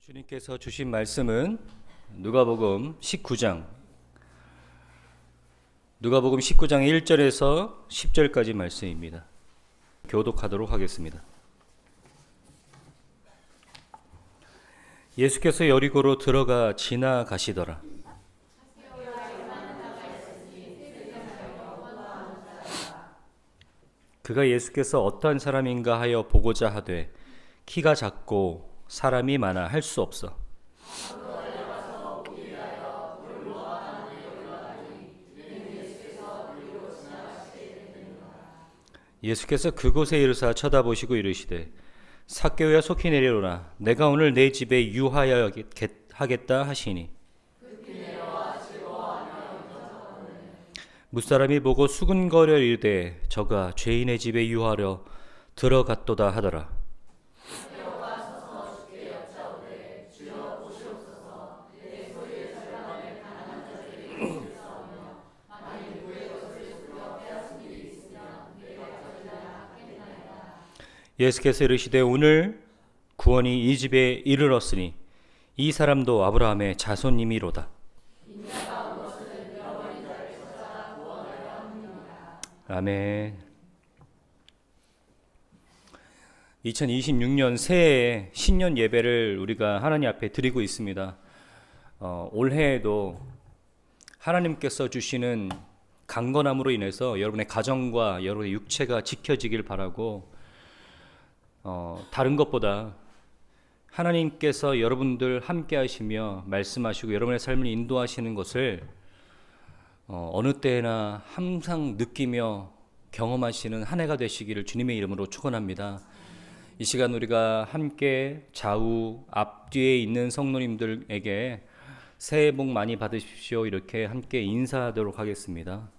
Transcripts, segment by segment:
주님께서 주신 말씀은 누가복음 19장 1절에서 10절까지 말씀입니다. 교독하도록 하겠습니다. 예수께서 여리고로 들어가 지나가시더라. 그가 예수께서 어떠한 사람인가 하여 보고자 하되 키가 작고 사람이 많아 할 수 없어. 예수께서 그곳에 이르사 쳐다보시고 이르시되 삭개오야 속히 내려오라. 내가 오늘 내 집에 유하여 하겠다 하시니 무사람이 보고 수근거려 이르되 저가 죄인의 집에 유하려 들어갔도다 하더라. 예수께서 이르시되 오늘 구원이 이 집에 이르렀으니 이 사람도 아브라함의 자손님이로다. 아멘. 2026년 새해에 신년 예배를 우리가 하나님 앞에 드리고 있습니다. 올해에도 하나님께서 주시는 강건함으로 인해서 여러분의 가정과 여러분의 육체가 지켜지길 바라고 다른 것보다 하나님께서 여러분들 함께 하시며 말씀하시고 여러분의 삶을 인도하시는 것을 어느 때나 항상 느끼며 경험하시는 한 해가 되시기를 주님의 이름으로 축원합니다. 이 시간 우리가 함께 좌우 앞뒤에 있는 성도님들에게 새해 복 많이 받으십시오 이렇게 함께 인사하도록 하겠습니다.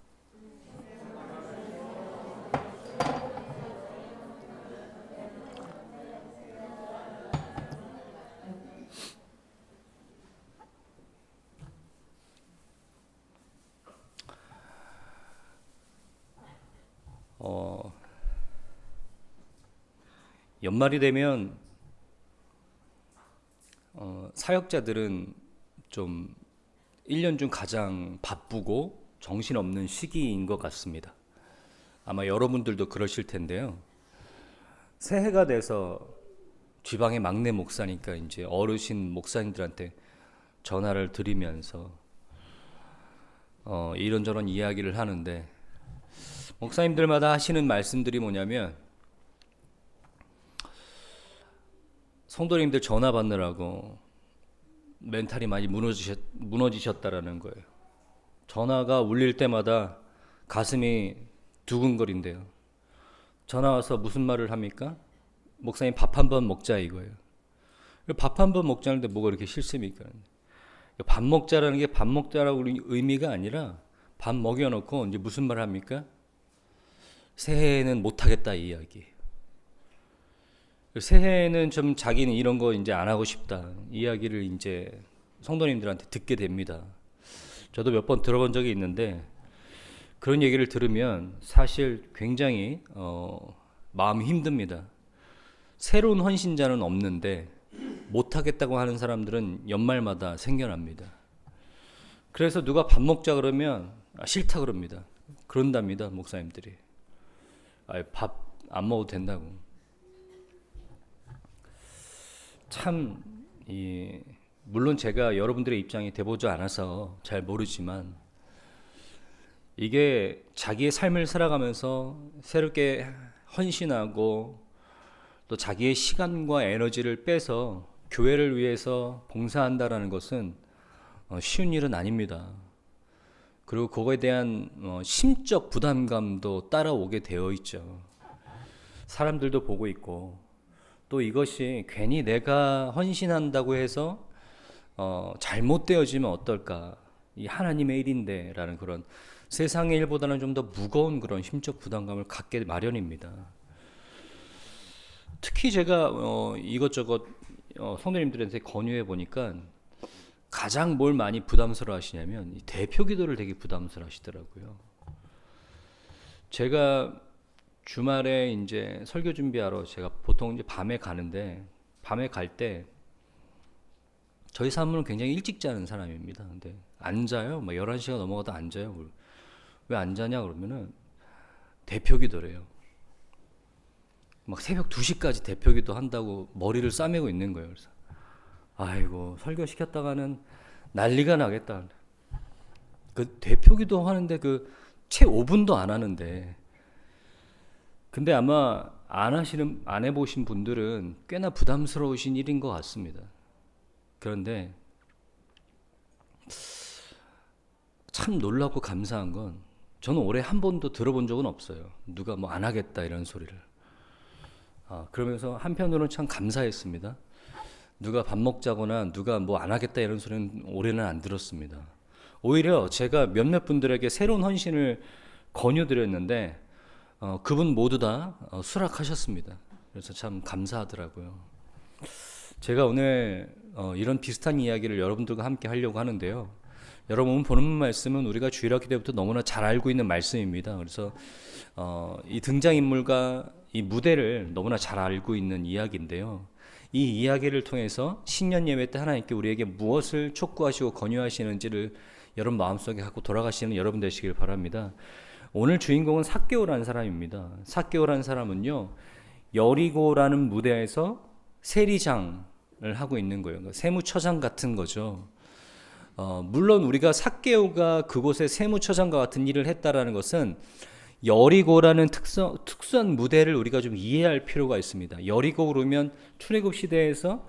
연말이 되면 사역자들은 좀 1년 중 가장 바쁘고 정신없는 시기인 것 같습니다. 아마 여러분들도 그러실 텐데요. 새해가 돼서 지방의 막내 목사니까 이제 어르신 목사님들한테 전화를 드리면서 이런저런 이야기를 하는데 목사님들마다 하시는 말씀들이 뭐냐면 성도님들 전화 받느라고 멘탈이 많이 무너지셨다라는 거예요. 전화가 울릴 때마다 가슴이 두근거린대요. 전화 와서 무슨 말을 합니까? 목사님 밥 한 번 먹자 이거예요. 밥 한 번 먹자는데 뭐가 그렇게 싫습니까? 밥 먹자라는 게 밥 먹자라고 의미가 아니라 밥 먹여놓고 이제 무슨 말을 합니까? 새해에는 못하겠다 이 이야기예요. 새해에는 좀 자기는 이런 거 이제 안 하고 싶다 이야기를 이제 성도님들한테 듣게 됩니다. 저도 몇 번 들어본 적이 있는데 그런 얘기를 들으면 사실 굉장히 마음이 힘듭니다. 새로운 헌신자는 없는데 못하겠다고 하는 사람들은 연말마다 생겨납니다. 그래서 누가 밥 먹자 그러면 싫다 그럽니다. 그런답니다 목사님들이. 밥 안 먹어도 된다고. 참 물론 제가 여러분들의 입장이 돼보지 않아서 잘 모르지만 이게 자기의 삶을 살아가면서 새롭게 헌신하고 또 자기의 시간과 에너지를 빼서 교회를 위해서 봉사한다라는 것은 쉬운 일은 아닙니다. 그리고 그거에 대한 심적 부담감도 따라오게 되어 있죠. 사람들도 보고 있고 또 이것이 괜히 내가 헌신한다고 해서 잘못되어지면 어떨까? 이 하나님의 일인데 라는 그런 세상의 일보다는 좀 더 무거운 그런 심적 부담감을 갖게 마련입니다. 특히 제가 이것저것 성도님들한테 권유해 보니까 가장 뭘 많이 부담스러워 하시냐면 이 대표 기도를 되게 부담스러워 하시더라고요. 제가 주말에 이제 설교 준비하러 제가 보통 이제 밤에 가는데 밤에 갈 때 저희 사모는 굉장히 일찍 자는 사람입니다. 근데 안 자요. 막 11시가 넘어가도 안 자요. 왜 안 자냐 그러면은 대표기도래요. 막 새벽 2시까지 대표기도 한다고 머리를 싸매고 있는 거예요. 그래서 아이고 설교 시켰다가는 난리가 나겠다. 그 대표기도 하는데 그 채 5분도 안 하는데. 근데 아마 안 해보신 분들은 꽤나 부담스러우신 일인 것 같습니다. 그런데 참 놀랍고 감사한 건 저는 올해 한 번도 들어본 적은 없어요. 누가 뭐 안 하겠다 이런 소리를. 그러면서 한편으로는 참 감사했습니다. 누가 밥 먹자거나 누가 뭐 안 하겠다 이런 소리는 올해는 안 들었습니다. 오히려 제가 몇몇 분들에게 새로운 헌신을 권유드렸는데 그분 모두 다 수락하셨습니다. 그래서 참 감사하더라고요. 제가 오늘 이런 비슷한 이야기를 여러분들과 함께 하려고 하는데요. 여러분 보는 말씀은 우리가 주일학교 때부터 너무나 잘 알고 있는 말씀입니다. 그래서 이 등장인물과 이 무대를 너무나 잘 알고 있는 이야기인데요. 이 이야기를 통해서 신년 예배 때 하나님께 우리에게 무엇을 촉구하시고 권유하시는지를 여러분 마음속에 갖고 돌아가시는 여러분 되시길 바랍니다. 오늘 주인공은 삭개오라는 사람입니다. 삭개오라는 사람은요, 여리고라는 무대에서 세리장을 하고 있는 거예요. 그러니까 세무처장 같은 거죠. 물론 우리가 삭개오가 그곳에 세무처장과 같은 일을 했다라는 것은 여리고라는 특수한 무대를 우리가 좀 이해할 필요가 있습니다. 여리고 그러면 출애굽 시대에서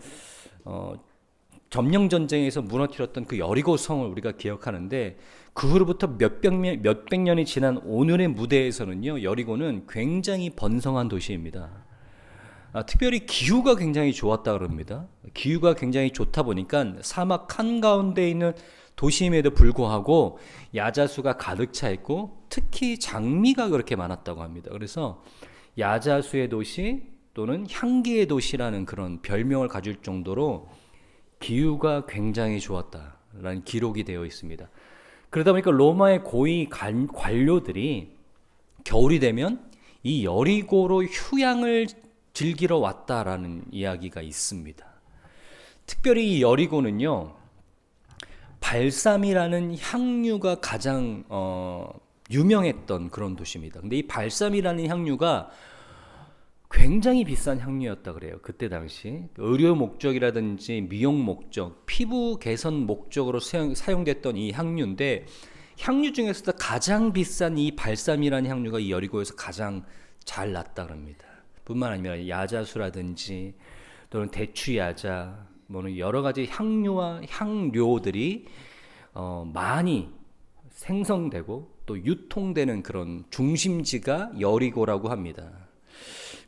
점령 전쟁에서 무너뜨렸던 그 여리고 성을 우리가 기억하는데, 그 후로부터 몇백 년이 지난 오늘의 무대에서는요, 여리고는 굉장히 번성한 도시입니다. 특별히 기후가 굉장히 좋았다 그럽니다. 기후가 굉장히 좋다 보니까 사막 한가운데 있는 도시임에도 불구하고 야자수가 가득 차 있고 특히 장미가 그렇게 많았다고 합니다. 그래서 야자수의 도시 또는 향기의 도시라는 그런 별명을 가질 정도로 기후가 굉장히 좋았다라는 기록이 되어 있습니다. 그러다 보니까 로마의 고위 관료들이 겨울이 되면 이 여리고로 휴양을 즐기러 왔다라는 이야기가 있습니다. 특별히 이 여리고는요, 발삼이라는 향유가 가장 유명했던 그런 도시입니다. 근데 이 발삼이라는 향유가 굉장히 비싼 향유였다 그래요. 그때 당시 의료 목적이라든지 미용 목적, 피부 개선 목적으로 사용됐던 이 향유인데, 향유 중에서도 가장 비싼 이 발삼이라는 향유가 이 여리고에서 가장 잘 났다 그럽니다. 뿐만 아니라 야자수라든지 또는 대추야자, 뭐는 여러 가지 향유와 향료들이 많이 생성되고 또 유통되는 그런 중심지가 여리고라고 합니다.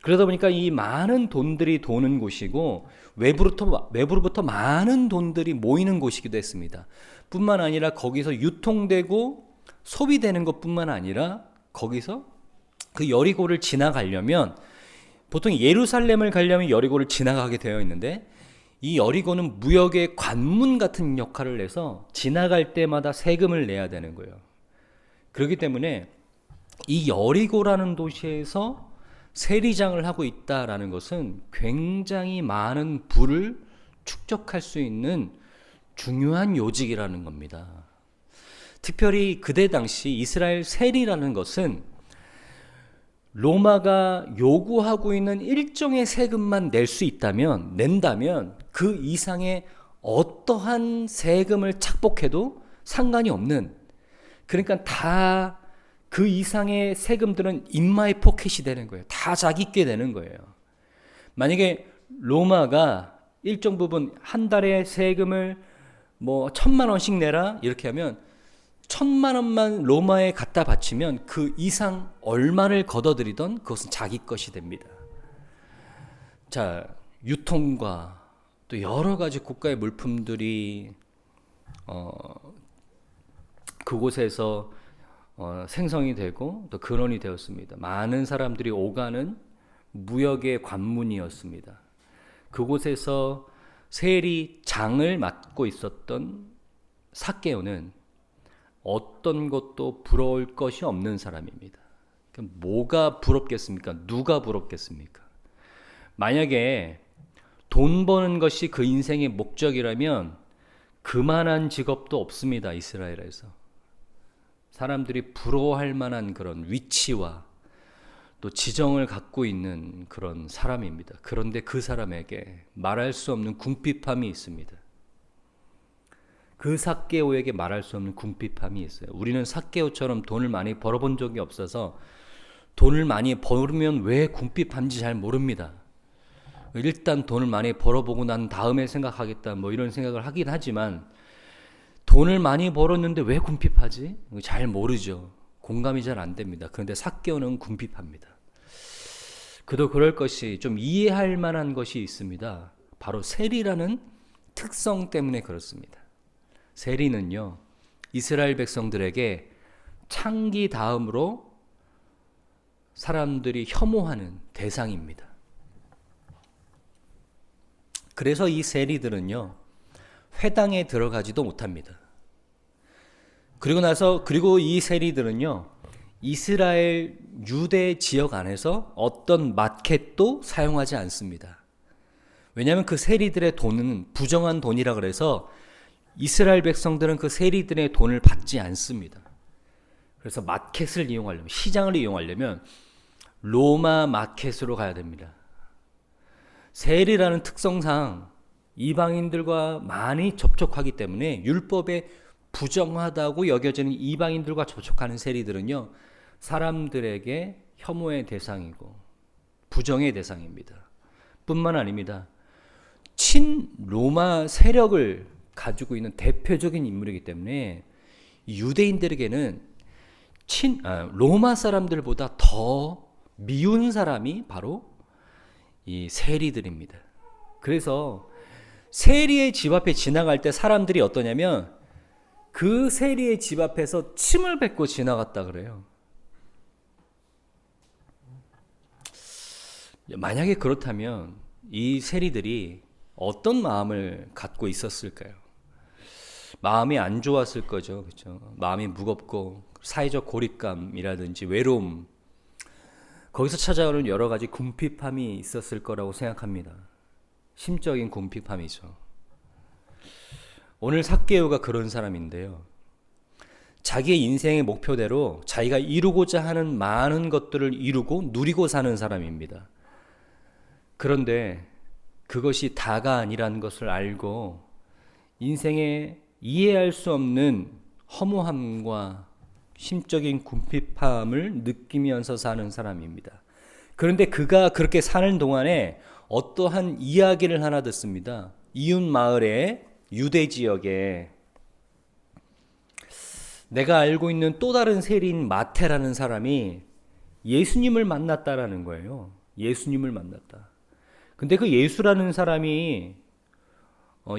그러다 보니까 이 많은 돈들이 도는 곳이고 외부로부터 많은 돈들이 모이는 곳이기도 했습니다. 뿐만 아니라 거기서 유통되고 소비되는 것뿐만 아니라 거기서 그 여리고를 지나가려면, 보통 예루살렘을 가려면 여리고를 지나가게 되어 있는데, 이 여리고는 무역의 관문 같은 역할을 해서 지나갈 때마다 세금을 내야 되는 거예요. 그렇기 때문에 이 여리고라는 도시에서 세리장을 하고 있다라는 것은 굉장히 많은 부를 축적할 수 있는 중요한 요직이라는 겁니다. 특별히 그때 당시 이스라엘 세리라는 것은 로마가 요구하고 있는 일정의 세금만 낸다면 그 이상의 어떠한 세금을 착복해도 상관이 없는, 그러니까 다 그 이상의 세금들은 in my pocket이 되는 거예요. 다 자기 게 되는 거예요. 만약에 로마가 일정 부분 한 달에 세금을 뭐 1,000만 원씩 내라 이렇게 하면 1,000만 원만 로마에 갖다 바치면 그 이상 얼마를 걷어들이던 그것은 자기 것이 됩니다. 자, 유통과 또 여러 가지 국가의 물품들이 그곳에서 생성이 되고 또 근원이 되었습니다. 많은 사람들이 오가는 무역의 관문이었습니다. 그곳에서 세리장을 맡고 있었던 삭개오는 어떤 것도 부러울 것이 없는 사람입니다. 뭐가 부럽겠습니까? 누가 부럽겠습니까? 만약에 돈 버는 것이 그 인생의 목적이라면 그만한 직업도 없습니다. 이스라엘에서. 사람들이 부러워할 만한 그런 위치와 또 지정을 갖고 있는 그런 사람입니다. 그런데 그 사람에게 말할 수 없는 궁핍함이 있습니다. 그 삭개오에게 말할 수 없는 궁핍함이 있어요. 우리는 삭개오처럼 돈을 많이 벌어본 적이 없어서 돈을 많이 벌으면 왜 궁핍한지 잘 모릅니다. 일단 돈을 많이 벌어보고 난 다음에 생각하겠다 뭐 이런 생각을 하긴 하지만 돈을 많이 벌었는데 왜 궁핍하지? 잘 모르죠. 공감이 잘 안 됩니다. 그런데 삭개오는 궁핍합니다. 그도 그럴 것이 좀 이해할 만한 것이 있습니다. 바로 세리라는 특성 때문에 그렇습니다. 세리는요, 이스라엘 백성들에게 창기 다음으로 사람들이 혐오하는 대상입니다. 그래서 이 세리들은요, 회당에 들어가지도 못합니다. 그리고 이 세리들은요, 이스라엘 유대 지역 안에서 어떤 마켓도 사용하지 않습니다. 왜냐하면 그 세리들의 돈은 부정한 돈이라 그래서 이스라엘 백성들은 그 세리들의 돈을 받지 않습니다. 그래서 마켓을 이용하려면, 시장을 이용하려면 로마 마켓으로 가야 됩니다. 세리라는 특성상 이방인들과 많이 접촉하기 때문에 율법에 부정하다고 여겨지는 이방인들과 접촉하는 세리들은요, 사람들에게 혐오의 대상이고 부정의 대상입니다. 뿐만 아닙니다. 친로마 세력을 가지고 있는 대표적인 인물이기 때문에 유대인들에게는 로마 사람들보다 더 미운 사람이 바로 이 세리들입니다. 그래서 세리의 집 앞에 지나갈 때 사람들이 어떠냐면 그 세리의 집 앞에서 침을 뱉고 지나갔다 그래요. 만약에 그렇다면 이 세리들이 어떤 마음을 갖고 있었을까요? 마음이 안 좋았을 거죠. 그렇죠? 마음이 무겁고 사회적 고립감이라든지 외로움, 거기서 찾아오는 여러 가지 궁핍함이 있었을 거라고 생각합니다. 심적인 궁핍함이죠. 오늘 삭개오가 그런 사람인데요. 자기의 인생의 목표대로 자기가 이루고자 하는 많은 것들을 이루고 누리고 사는 사람입니다. 그런데 그것이 다가 아니라는 것을 알고 인생에 이해할 수 없는 허무함과 심적인 궁핍함을 느끼면서 사는 사람입니다. 그런데 그가 그렇게 사는 동안에 어떠한 이야기를 하나 듣습니다. 이웃 마을의 유대 지역에 내가 알고 있는 또 다른 세리인 마태라는 사람이 예수님을 만났다라는 거예요. 예수님을 만났다. 근데 그 예수라는 사람이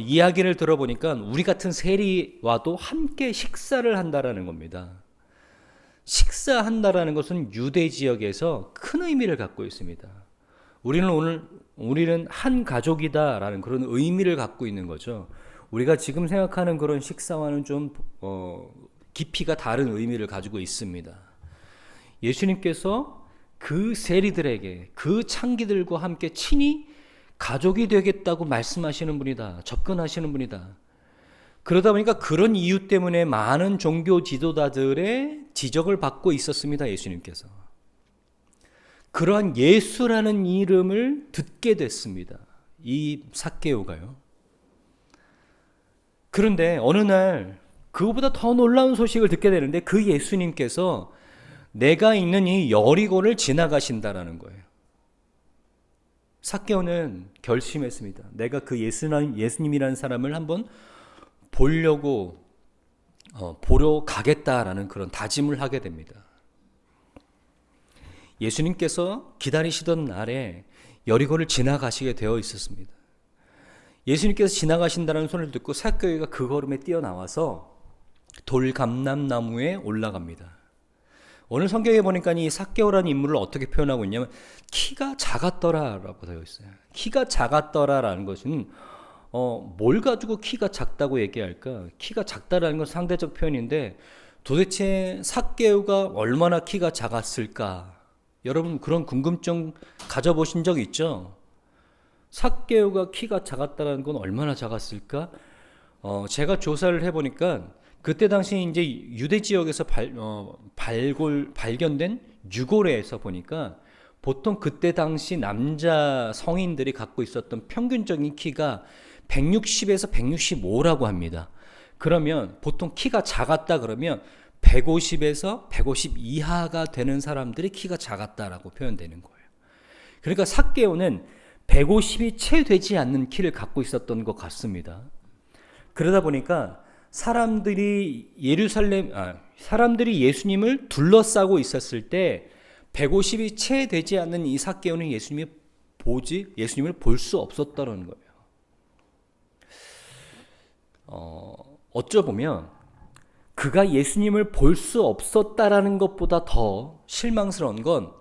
이야기를 들어보니까 우리 같은 세리와도 함께 식사를 한다라는 겁니다. 식사한다라는 것은 유대 지역에서 큰 의미를 갖고 있습니다. 우리는 한 가족이다라는 그런 의미를 갖고 있는 거죠. 우리가 지금 생각하는 그런 식사와는 좀 깊이가 다른 의미를 가지고 있습니다. 예수님께서 그 세리들에게 그 창기들과 함께 친히 가족이 되겠다고 말씀하시는 분이다. 접근하시는 분이다. 그러다 보니까 그런 이유 때문에 많은 종교 지도자들의 지적을 받고 있었습니다. 예수님께서. 그러한 예수라는 이름을 듣게 됐습니다. 이 삭개오가요. 그런데 어느 날 그거보다 더 놀라운 소식을 듣게 되는데 그 예수님께서 내가 있는 이 여리고를 지나가신다라는 거예요. 삭개오는 결심했습니다. 내가 그 예수님이라는 사람을 한번 보려고 보러 가겠다라는 그런 다짐을 하게 됩니다. 예수님께서 기다리시던 날에 여리고를 지나가시게 되어 있었습니다. 예수님께서 지나가신다는 소리를 듣고 삭개오가 그 걸음에 뛰어나와서 돌감람나무에 올라갑니다. 오늘 성경에 보니까 이 삭개오라는 인물을 어떻게 표현하고 있냐면 키가 작았더라라고 되어 있어요. 키가 작았더라라는 것은 뭘 가지고 키가 작다고 얘기할까? 키가 작다라는 건 상대적 표현인데 도대체 삭개오가 얼마나 키가 작았을까? 여러분 그런 궁금증 가져보신 적 있죠? 삭개오가 키가 작았다는 건 얼마나 작았을까? 제가 조사를 해보니까 그때 당시 이제 유대 지역에서 발견된 유골에서 보니까 보통 그때 당시 남자 성인들이 갖고 있었던 평균적인 키가 160에서 165라고 합니다. 그러면 보통 키가 작았다 그러면 150에서 150 이하가 되는 사람들이 키가 작았다라고 표현되는 거예요. 그러니까 삭개오는 150이 채 되지 않는 키를 갖고 있었던 것 같습니다. 그러다 보니까 사람들이 예수님을 둘러싸고 있었을 때 150이 채 되지 않는 이 삭개오는 예수님을 볼 수 없었다는 거예요. 어쩌보면 그가 예수님을 볼 수 없었다라는 것보다 더 실망스러운 건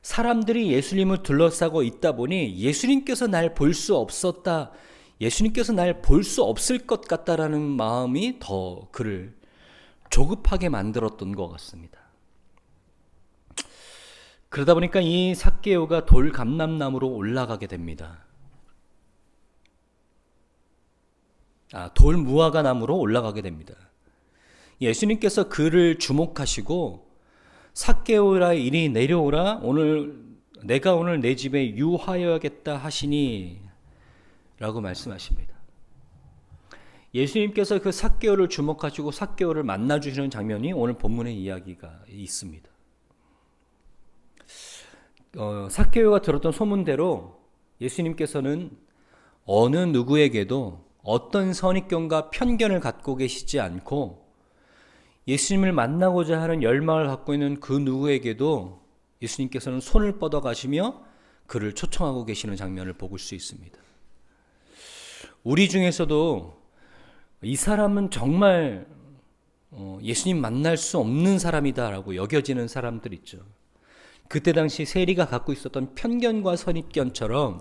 사람들이 예수님을 둘러싸고 있다 보니 예수님께서 날 볼 수 없었다, 예수님께서 날 볼 수 없을 것 같다라는 마음이 더 그를 조급하게 만들었던 것 같습니다. 그러다 보니까 이 삭개오가 돌감람나무로 올라가게 됩니다. 돌무화과 나무로 올라가게 됩니다. 예수님께서 그를 주목하시고 삭개오라 이리 내려오라, 내가 오늘 내 집에 유하여야겠다 하시니 라고 말씀하십니다. 예수님께서 그 삭개오를 주목하시고 삭개오를 만나주시는 장면이 오늘 본문의 이야기가 있습니다. 삭개오가 들었던 소문대로 예수님께서는 어느 누구에게도 어떤 선입견과 편견을 갖고 계시지 않고 예수님을 만나고자 하는 열망을 갖고 있는 그 누구에게도 예수님께서는 손을 뻗어 가시며 그를 초청하고 계시는 장면을 볼 수 있습니다. 우리 중에서도 이 사람은 정말 예수님 만날 수 없는 사람이다라고 여겨지는 사람들 있죠. 그때 당시 세리가 갖고 있었던 편견과 선입견처럼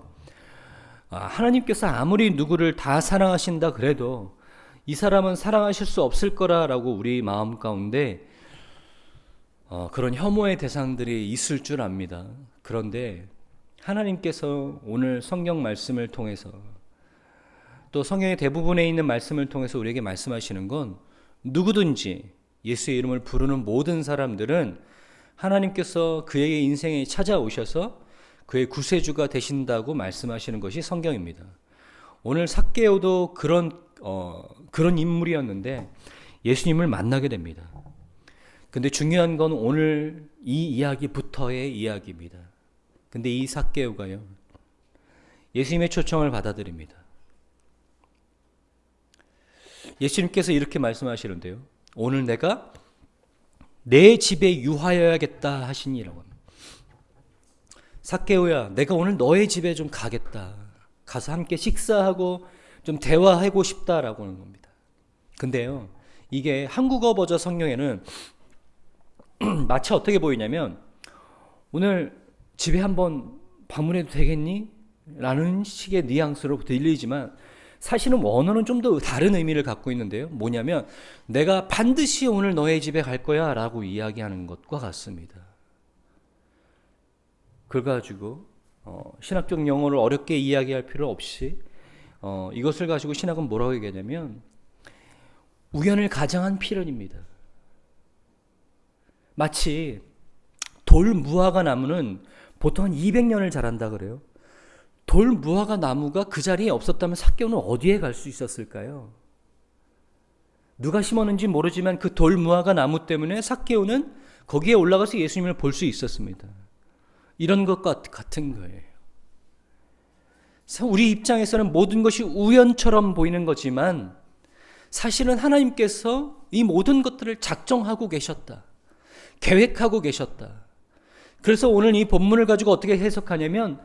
하나님께서 아무리 누구를 다 사랑하신다 그래도 이 사람은 사랑하실 수 없을 거라고 우리 마음 가운데 그런 혐오의 대상들이 있을 줄 압니다. 그런데 하나님께서 오늘 성경 말씀을 통해서 또 성경의 대부분에 있는 말씀을 통해서 우리에게 말씀하시는 건 누구든지 예수의 이름을 부르는 모든 사람들은 하나님께서 그의 인생에 찾아오셔서 그의 구세주가 되신다고 말씀하시는 것이 성경입니다. 오늘 삭개오도 그런 인물이었는데 예수님을 만나게 됩니다. 근데 중요한 건 오늘 이 이야기부터의 이야기입니다. 근데 이 삭개오가요, 예수님의 초청을 받아들입니다. 예수님께서 이렇게 말씀하시는데요. 오늘 내가 내 집에 유하여야겠다 하시니라고 합니다. 삭개오야, 내가 오늘 너의 집에 좀 가겠다. 가서 함께 식사하고 좀 대화하고 싶다라고 하는 겁니다. 근데요, 이게 한국어 버전 성경에는 마치 어떻게 보이냐면 오늘 집에 한번 방문해도 되겠니? 라는 식의 뉘앙스로 들리지만 사실은 원어는 좀 더 다른 의미를 갖고 있는데요. 뭐냐면 내가 반드시 오늘 너의 집에 갈 거야 라고 이야기하는 것과 같습니다. 그래가지고 신학적 용어를 어렵게 이야기할 필요 없이 이것을 가지고 신학은 뭐라고 얘기하냐면 우연을 가장한 필연입니다. 마치 돌무화과 나무는 보통 한 200년을 자란다 그래요. 돌무화과 나무가 그 자리에 없었다면 삭개오는 어디에 갈 수 있었을까요? 누가 심었는지 모르지만 그 돌무화과 나무 때문에 삭개오는 거기에 올라가서 예수님을 볼 수 있었습니다. 이런 것과 같은 거예요. 우리 입장에서는 모든 것이 우연처럼 보이는 거지만 사실은 하나님께서 이 모든 것들을 작정하고 계셨다. 계획하고 계셨다. 그래서 오늘 이 본문을 가지고 어떻게 해석하냐면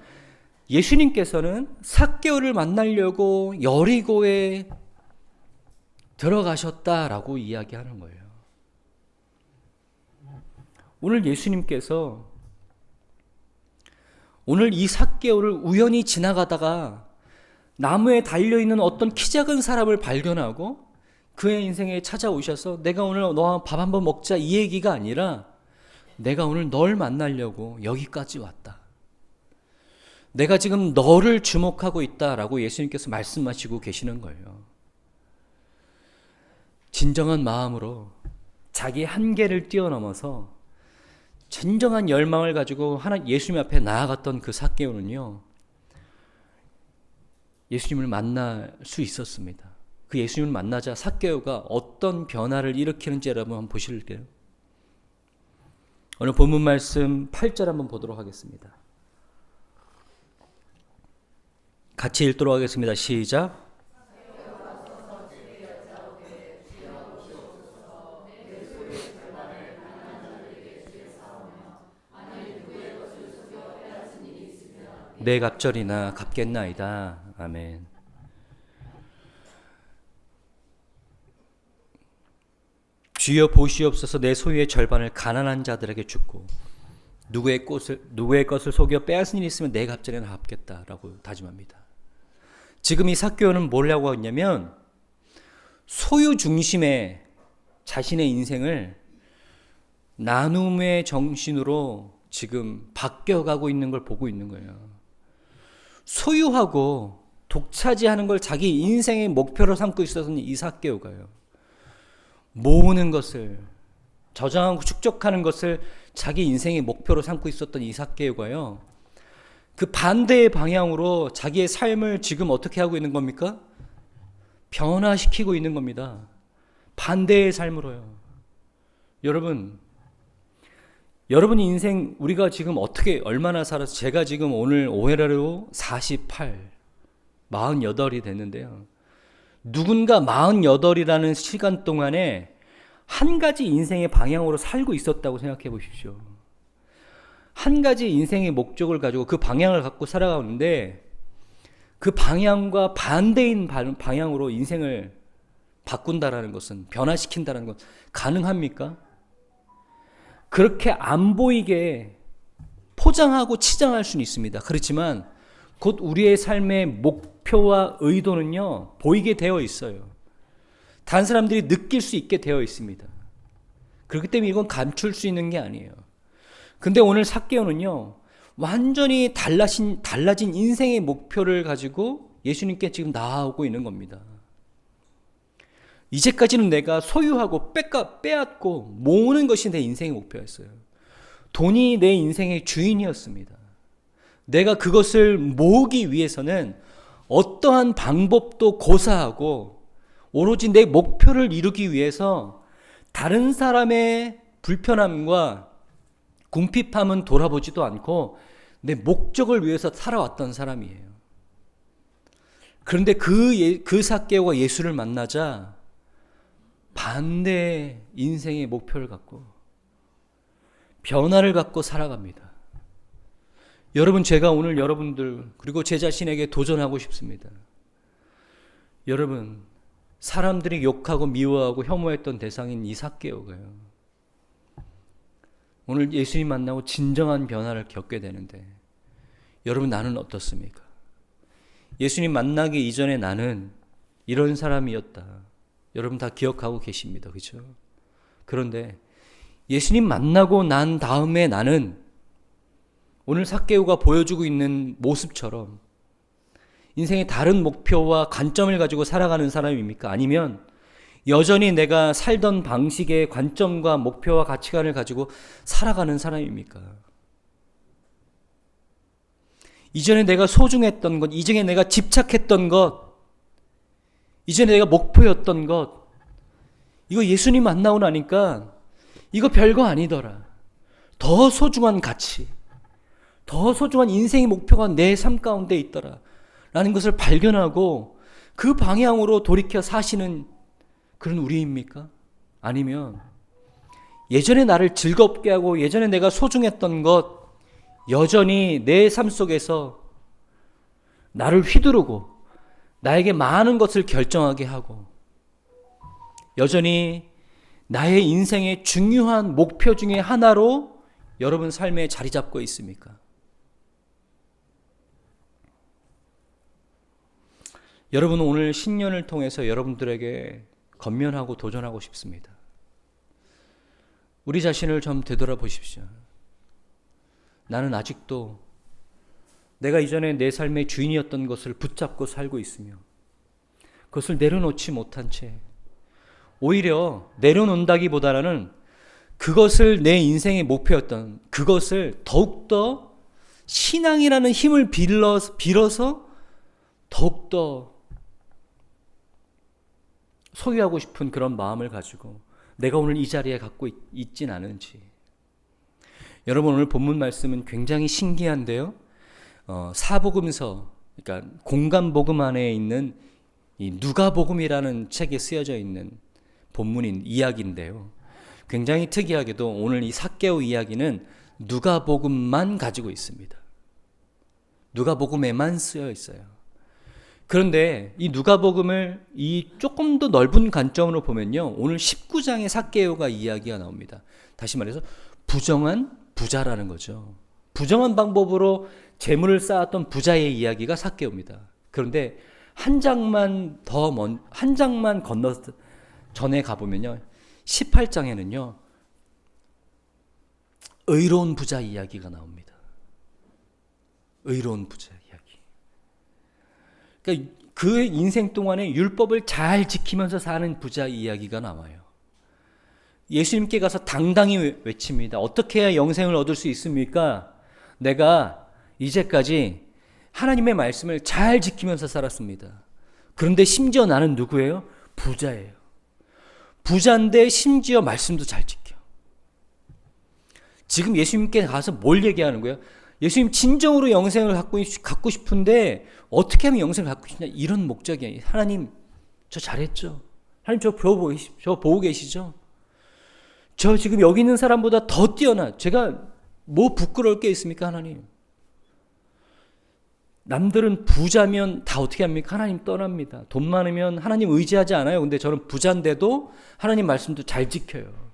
예수님께서는 삭개오를 만나려고 여리고에 들어가셨다라고 이야기하는 거예요. 오늘 예수님께서 오늘 이 삭개오를 우연히 지나가다가 나무에 달려있는 어떤 키 작은 사람을 발견하고 그의 인생에 찾아오셔서 내가 오늘 너와 밥 한번 먹자 이 얘기가 아니라 내가 오늘 널 만나려고 여기까지 왔다. 내가 지금 너를 주목하고 있다라고 예수님께서 말씀하시고 계시는 거예요. 진정한 마음으로 자기 한계를 뛰어넘어서 진정한 열망을 가지고 예수님 앞에 나아갔던 그 삭개오는요, 예수님을 만날 수 있었습니다. 그 예수님을 만나자 삭개오가 어떤 변화를 일으키는지 여러분 한번 보실게요. 오늘 본문 말씀 8절 한번 보도록 하겠습니다. 같이 읽도록 하겠습니다. 시작. 내 갑절이나 갚겠나이다. 아멘. 주여 보시옵소서. 내 소유의 절반을 가난한 자들에게 주고 누구의 것을 속여 빼앗은 일이 있으면 내 갑절이나 갚겠다라고 다짐합니다. 지금 이 삭개오는 뭐라고 했냐면 소유 중심의 자신의 인생을 나눔의 정신으로 지금 바뀌어가고 있는 걸 보고 있는 거예요. 소유하고 독차지하는 걸 자기 인생의 목표로 삼고 있었던 이 삭개오가요, 모으는 것을, 저장하고 축적하는 것을 자기 인생의 목표로 삼고 있었던 이 삭개오가요, 그 반대의 방향으로 자기의 삶을 지금 어떻게 하고 있는 겁니까? 변화시키고 있는 겁니다. 반대의 삶으로요. 여러분 인생 우리가 지금 어떻게 얼마나 살아서, 제가 지금 오늘 올해로 48, 48이 됐는데요. 누군가 48이라는 시간 동안에 한 가지 인생의 방향으로 살고 있었다고 생각해 보십시오. 한 가지 인생의 목적을 가지고 그 방향을 갖고 살아가는데 그 방향과 반대인 방향으로 인생을 바꾼다라는 것은, 변화시킨다는 것 가능합니까? 그렇게 안 보이게 포장하고 치장할 수는 있습니다. 그렇지만 곧 우리의 삶의 목표와 의도는요, 보이게 되어 있어요. 다른 사람들이 느낄 수 있게 되어 있습니다. 그렇기 때문에 이건 감출 수 있는 게 아니에요. 근데 오늘 삭개오는요, 완전히 달라진 인생의 목표를 가지고 예수님께 지금 나아오고 있는 겁니다. 이제까지는 내가 소유하고 빼앗고 모으는 것이 내 인생의 목표였어요. 돈이 내 인생의 주인이었습니다. 내가 그것을 모으기 위해서는 어떠한 방법도 고사하고 오로지 내 목표를 이루기 위해서 다른 사람의 불편함과 궁핍함은 돌아보지도 않고 내 목적을 위해서 살아왔던 사람이에요. 그런데 그 삭개오가 예수를 만나자 반대의 인생의 목표를 갖고 변화를 갖고 살아갑니다. 여러분, 제가 오늘 여러분들 그리고 제 자신에게 도전하고 싶습니다. 여러분, 사람들이 욕하고 미워하고 혐오했던 대상인 이 삭개오가요, 오늘 예수님 만나고 진정한 변화를 겪게 되는데, 여러분, 나는 어떻습니까? 예수님 만나기 이전에 나는 이런 사람이었다. 여러분 다 기억하고 계십니다. 그렇죠? 그런데 예수님 만나고 난 다음에 나는 오늘 삭개오가 보여주고 있는 모습처럼 인생의 다른 목표와 관점을 가지고 살아가는 사람입니까? 아니면 여전히 내가 살던 방식의 관점과 목표와 가치관을 가지고 살아가는 사람입니까? 이전에 내가 소중했던 것, 이전에 내가 집착했던 것, 이전에 내가 목표였던 것, 이거 예수님 만나고 나니까 이거 별거 아니더라. 더 소중한 가치, 더 소중한 인생의 목표가 내 삶 가운데 있더라 라는 것을 발견하고 그 방향으로 돌이켜 사시는 그런 우리입니까? 아니면 예전에 나를 즐겁게 하고 예전에 내가 소중했던 것 여전히 내 삶 속에서 나를 휘두르고 나에게 많은 것을 결정하게 하고 여전히 나의 인생의 중요한 목표 중에 하나로 여러분 삶에 자리 잡고 있습니까? 여러분, 오늘 신년을 통해서 여러분들에게 권면하고 도전하고 싶습니다. 우리 자신을 좀 되돌아보십시오. 나는 아직도 내가 이전에 내 삶의 주인이었던 것을 붙잡고 살고 있으며 그것을 내려놓지 못한 채 오히려 내려놓는다기보다는 그것을 내 인생의 목표였던 그것을 더욱더 신앙이라는 힘을 빌어서 더욱더 소유하고 싶은 그런 마음을 가지고 내가 오늘 이 자리에 갖고 있진 않은지. 여러분, 오늘 본문 말씀은 굉장히 신기한데요. 사복음서, 그러니까 공간복음 안에 있는 이 누가복음이라는 책에 쓰여져 있는 본문인 이야기인데요. 굉장히 특이하게도 오늘 이 삭개오 이야기는 누가복음만 가지고 있습니다. 누가복음에만 쓰여 있어요. 그런데 이 누가복음을 이 조금 더 넓은 관점으로 보면요, 오늘 19장의 삭개오가 이야기가 나옵니다. 다시 말해서 부정한 부자라는 거죠. 부정한 방법으로 재물을 쌓았던 부자의 이야기가 삭개오입니다. 그런데 한 장만 건너 전에 가보면요, 18장에는요 의로운 부자 이야기가 나옵니다. 의로운 부자 이야기. 그러니까 그 인생 동안에 율법을 잘 지키면서 사는 부자 이야기가 나와요. 예수님께 가서 당당히 외칩니다. 어떻게 해야 영생을 얻을 수 있습니까? 내가 이제까지 하나님의 말씀을 잘 지키면서 살았습니다. 그런데 심지어 나는 누구예요? 부자예요. 부자인데 심지어 말씀도 잘 지켜. 지금 예수님께 가서 뭘 얘기하는 거예요? 예수님, 진정으로 영생을 갖고 싶은데 어떻게 하면 영생을 갖고 싶냐, 이런 목적이에요. 하나님, 저 잘했죠? 하나님, 저 보고 계시죠? 저 지금 여기 있는 사람보다 더 뛰어나, 제가 뭐 부끄러울 게 있습니까? 하나님, 남들은 부자면 다 어떻게 합니까? 하나님 떠납니다. 돈 많으면 하나님 의지하지 않아요. 근데 저는 부자인데도 하나님 말씀도 잘 지켜요.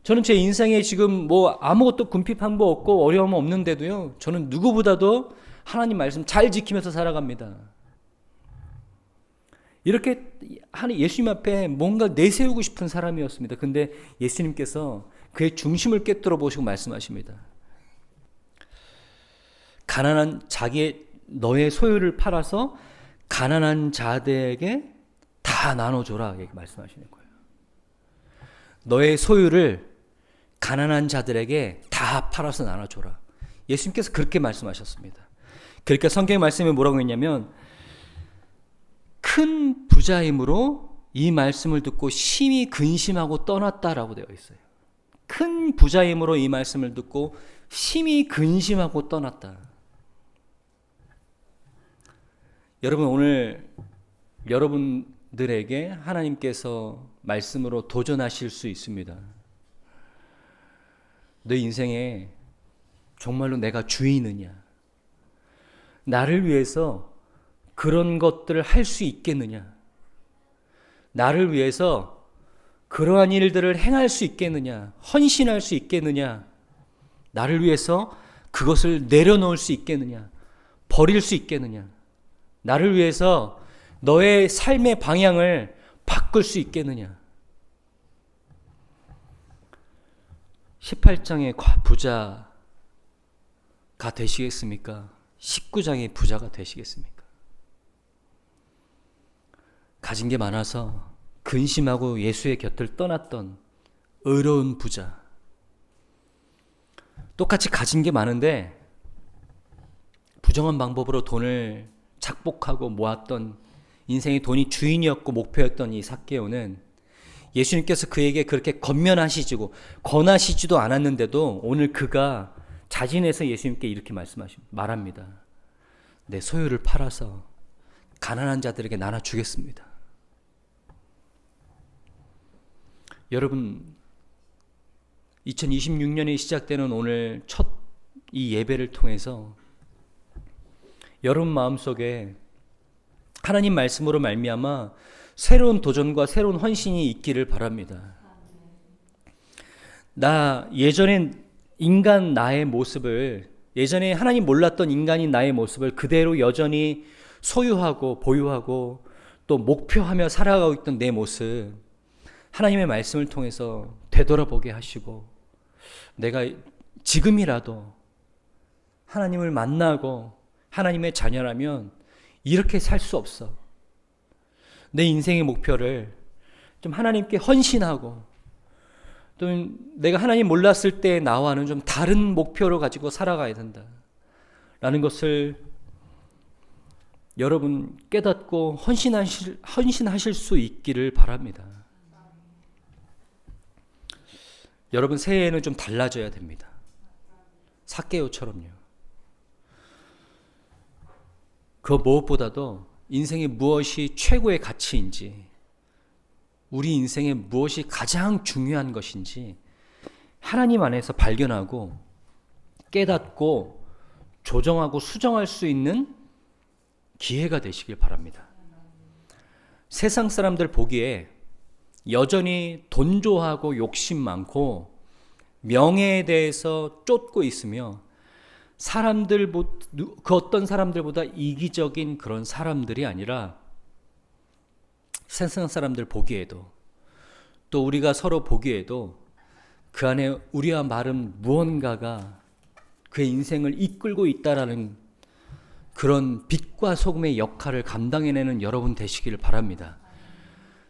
저는 제 인생에 지금 뭐 아무것도 궁핍한 거 없고 어려움 없는데도요, 저는 누구보다도 하나님 말씀 잘 지키면서 살아갑니다. 이렇게 예수님 앞에 뭔가 내세우고 싶은 사람이었습니다. 근데 예수님께서 그의 중심을 깨뜨려 보시고 말씀하십니다. 너의 소유를 팔아서 가난한 자들에게 다 나눠줘라, 이렇게 말씀하시는 거예요. 너의 소유를 가난한 자들에게 다 팔아서 나눠줘라. 예수님께서 그렇게 말씀하셨습니다. 그러니까 성경의 말씀에 뭐라고 했냐면, 큰 부자이므로 이 말씀을 듣고 심히 근심하고 떠났다라고 되어 있어요. 큰 부자이므로 이 말씀을 듣고 심히 근심하고 떠났다. 여러분, 오늘 여러분들에게 하나님께서 말씀으로 도전하실 수 있습니다. 너 인생에 정말로 내가 주인이냐? 나를 위해서 그런 것들을 할 수 있겠느냐? 나를 위해서 그러한 일들을 행할 수 있겠느냐? 헌신할 수 있겠느냐? 나를 위해서 그것을 내려놓을 수 있겠느냐? 버릴 수 있겠느냐? 나를 위해서 너의 삶의 방향을 바꿀 수 있겠느냐? 18장의 부자가 되시겠습니까? 19장의 부자가 되시겠습니까? 가진 게 많아서 근심하고 예수의 곁을 떠났던 의로운 부자. 똑같이 가진 게 많은데 부정한 방법으로 돈을 착복하고 모았던, 인생의 돈이 주인이었고 목표였던 이 삭개오는 예수님께서 그에게 그렇게 권하시지도 않았는데도 오늘 그가 자진해서 예수님께 이렇게 말합니다. 내 소유를 팔아서 가난한 자들에게 나눠주겠습니다. 여러분, 2026년이 시작되는 오늘 첫 이 예배를 통해서 여러분 마음속에 하나님 말씀으로 말미암아 새로운 도전과 새로운 헌신이 있기를 바랍니다. 예전에 하나님 몰랐던 인간인 나의 모습을 그대로 여전히 소유하고 보유하고 또 목표하며 살아가고 있던 내 모습, 하나님의 말씀을 통해서 되돌아보게 하시고, 내가 지금이라도 하나님을 만나고 하나님의 자녀라면 이렇게 살 수 없어. 내 인생의 목표를 좀 하나님께 헌신하고 또 내가 하나님 몰랐을 때 나와는 좀 다른 목표를 가지고 살아가야 된다 라는 것을 여러분 깨닫고 헌신하실 수 있기를 바랍니다. 여러분 새해에는 좀 달라져야 됩니다. 삭개오처럼요. 그 무엇보다도 인생의 무엇이 최고의 가치인지, 우리 인생에 무엇이 가장 중요한 것인지 하나님 안에서 발견하고 깨닫고 조정하고 수정할 수 있는 기회가 되시길 바랍니다. 세상 사람들 보기에 여전히 돈 좋아하고 욕심 많고 명예에 대해서 쫓고 있으며 그 어떤 사람들보다 이기적인 그런 사람들이 아니라 세상 사람들 보기에도 또 우리가 서로 보기에도 그 안에 우리와 마른 무언가가 그의 인생을 이끌고 있다라는 그런 빛과 소금의 역할을 감당해내는 여러분 되시기를 바랍니다.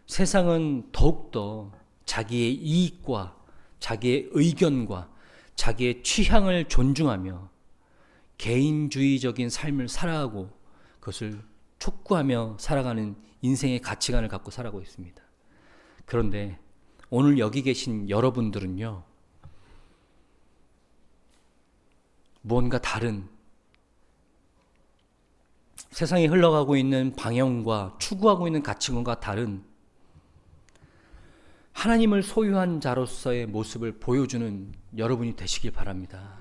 세상은 더욱더 자기의 이익과 자기의 의견과 자기의 취향을 존중하며 개인주의적인 삶을 살아가고 그것을 촉구하며 살아가는 인생의 가치관을 갖고 살아가고 있습니다. 그런데 오늘 여기 계신 여러분들은요, 무언가 다른 세상에 흘러가고 있는 방향과 추구하고 있는 가치관과 다른 하나님을 소유한 자로서의 모습을 보여주는 여러분이 되시길 바랍니다.